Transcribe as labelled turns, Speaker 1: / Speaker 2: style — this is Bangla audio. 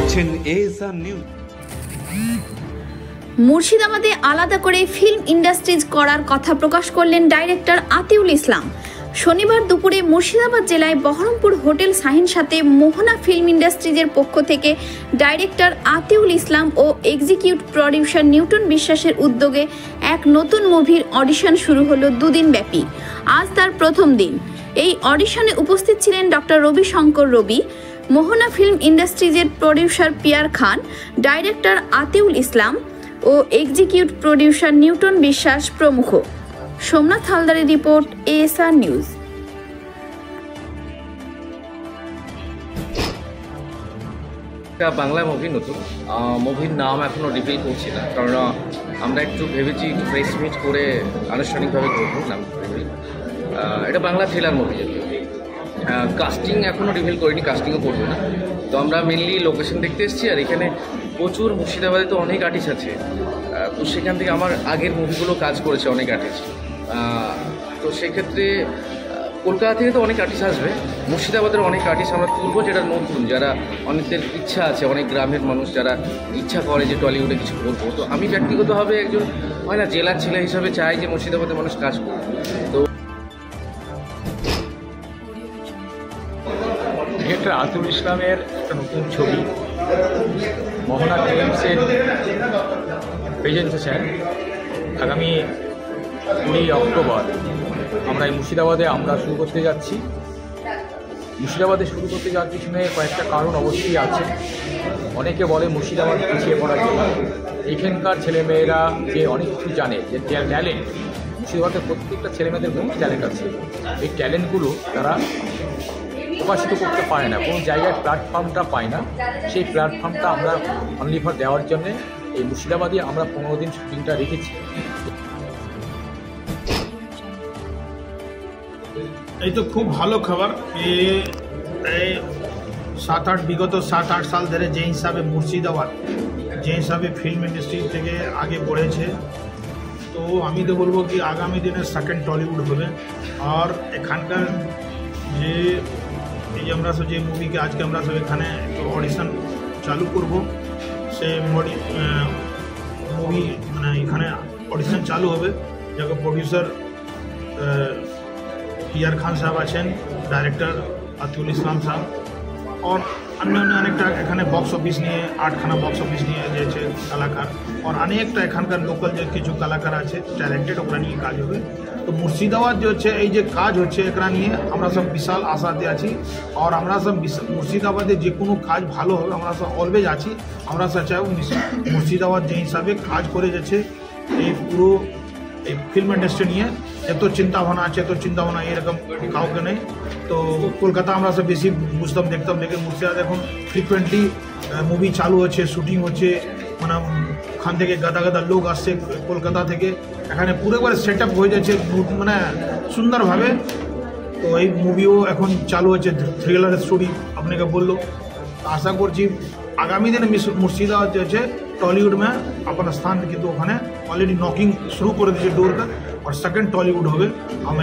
Speaker 1: দেখছেন এএসআর নিউজ।
Speaker 2: মুর্শিদাবাদে আলাদা করে ফিল্ম ইন্ডাস্ট্রিজ করার কথা প্রকাশ করলেন ডাইরেক্টর আতিউল ইসলাম। শনিবার দুপুরে মুর্শিদাবাদ জেলায় বহরমপুর হোটেল শাহিন সাথে মোহনা ফিল্ম ইন্ডাস্ট্রিজের পক্ষ থেকে ডাইরেক্টর আতিউল ইসলাম ও এক্সিকিউটিভ প্রডিউসার নিউটন বিশ্বাসের উদ্যোগে এক নতুন মুভির অডিশন শুরু হলো দুদিন ব্যাপী। আজ তার প্রথম দিন। এই অডিশনে উপস্থিত ছিলেন ডক্টর রবি শঙ্কর রবি, মোহনা ফিল্ম ইন্ডাস্ট্রিজের প্রডিউসার পিয়ার খান, ডাইরেক্টর আতিউল ইসলাম ও এক্সিকিউটিভ প্রডিউসার নিউটন বিশ্বাস প্রমুখ। সোমনাথ হালদারের report, ASR news.
Speaker 3: Bangla movie, নতুন মুভির নাম এখনো রিভিল করছি না, কারণ আমরা একটু ভেবেছি প্রেস মিট করে আনুষ্ঠানিকভাবে করবো নাম রিভিল। এটা বাংলা থ্রিলার মুভি, কাস্টিং এখনও রিভিল করিনি, কাস্টিংও করবো না। তো আমরা মেনলি লোকেশন দেখতে এসেছি, আর এখানে প্রচুর মুর্শিদাবাদে তো অনেক আর্টিস্ট আছে, তো সেখান থেকে আমার আগের মুভিগুলো কাজ করেছে অনেক আর্টিস্ট। তো সেক্ষেত্রে কলকাতা থেকে তো অনেক আর্টিস্ট আসবে, মুর্শিদাবাদের অনেক আর্টিস্ট আমরা তুলবো, যেটা নতুন, যারা অনেকদের ইচ্ছা আছে, অনেক গ্রামের মানুষ যারা ইচ্ছা করে যে টলিউডে কিছু করবো। তো আমি ব্যক্তিগতভাবে একজন হয় না জেলার ছেলে হিসাবে চাই যে মুর্শিদাবাদের মানুষ কাজ করবে। তো
Speaker 4: ডিরেক্টর আতিউল ইসলামের একটা নতুন ছবি মোহনা ফিল্মসের প্রেজেন্টেশন আগামী 20 অক্টোবর আমরা এই মুর্শিদাবাদে শুরু করতে যাচ্ছি। মুর্শিদাবাদে শুরু করতে যাওয়ার পিছনে কয়েকটা কারণ অবশ্যই আছে। অনেকে বলে মুর্শিদাবাদ পিছিয়ে পড়া জেলা, এখানকার ছেলেমেয়েরা যে অনেক কিছু জানে, যে ট্যালেন্ট, মুর্শিদাবাদের প্রত্যেকটা ছেলেমেয়েদের বহু ট্যালেন্ট আছে। এই ট্যালেন্টগুলো তারা প্রকাশিত করতে পারে না, কোনো জায়গায় প্ল্যাটফর্মটা পায় না। সেই প্ল্যাটফর্মটা আমরা অনলি ফর দেওয়ার জন্যে এই মুর্শিদাবাদে আমরা 15 দিন শুটিংটা রেখেছি।
Speaker 5: এই তো খুব ভালো খবর। এই বিগত 7-8 সাল ধরে যে হিসাবে মুর্শিদাবাদ যে হিসাবে ফিল্ম ইন্ডাস্ট্রি থেকে আগে बढ़ेছে, তো আমি তো বলবো কি আগামী দিনে সেকেন্ড টলিউড হবে। আর এখানকার যে এই যে আমরা যে মুভিকে আজকে আমরা সব এখানে অডিশন চালু করব, সে মুভি মানে এখানে অডিশন চালু হবে, যাকে প্রডিউসার পিয়ার খান সাহেব আছেন, ডাইরেক্টর আতিউল ইসলাম সাহেব, और अन्य अनेकटा एखाने बक्स अफिस निये 8खाना बक्स अफिस निये जे कलाकार और अनेकटा एखानकार लोकल जे किछु कलाकार आछे टैलेंटेड ओकरा निये काज होबे। तो मुर्शिदाबाद जो होच्छे এই যে কাজ হচ্ছে एकरा निये আমরা সব বিশাল আশাতে আছি। और আমরা সব মুর্শিদাবাদে যে কোনো কাজ ভালো হবে আমরা সব অলওয়েজ আছি। আমরা সব চাই মুর্শিদাবাদ যে হিসাবে কাজ করে যাচ্ছে এই পুরো এই ফিল্ম ইন্ডাস্ট্রি নিয়ে এত চিন্তা ভাবনা আছে, এত চিন্তা ভাবনা এরকম কাউকে নেই। তো কলকাতা আমরা সব বেশি বুঝতাম দেখতাম, লেকিন মুর্শিদাবাদ এখন ফ্রিকুয়েন্টলি মুভি চালু হচ্ছে, শুটিং হচ্ছে, মানে ওখান থেকে গাদা গাদা লোক আসছে কলকাতা থেকে, এখানে পুরো একবার সেট আপ হয়ে যাচ্ছে মানে সুন্দরভাবে। তো এই মুভিও এখন চালু হচ্ছে, থ্রিলারের স্টোরি আপনাকে বললো। আশা করছি আগামী দিনে মুর্শিদাবাদ जो है टॉलीवुड में अपना स्थान কিন্তু ওখানে অলরেডি নকিং শুরু করে দিয়েছে ডোর का, और सेकंड टॉलीवुड হবে। हम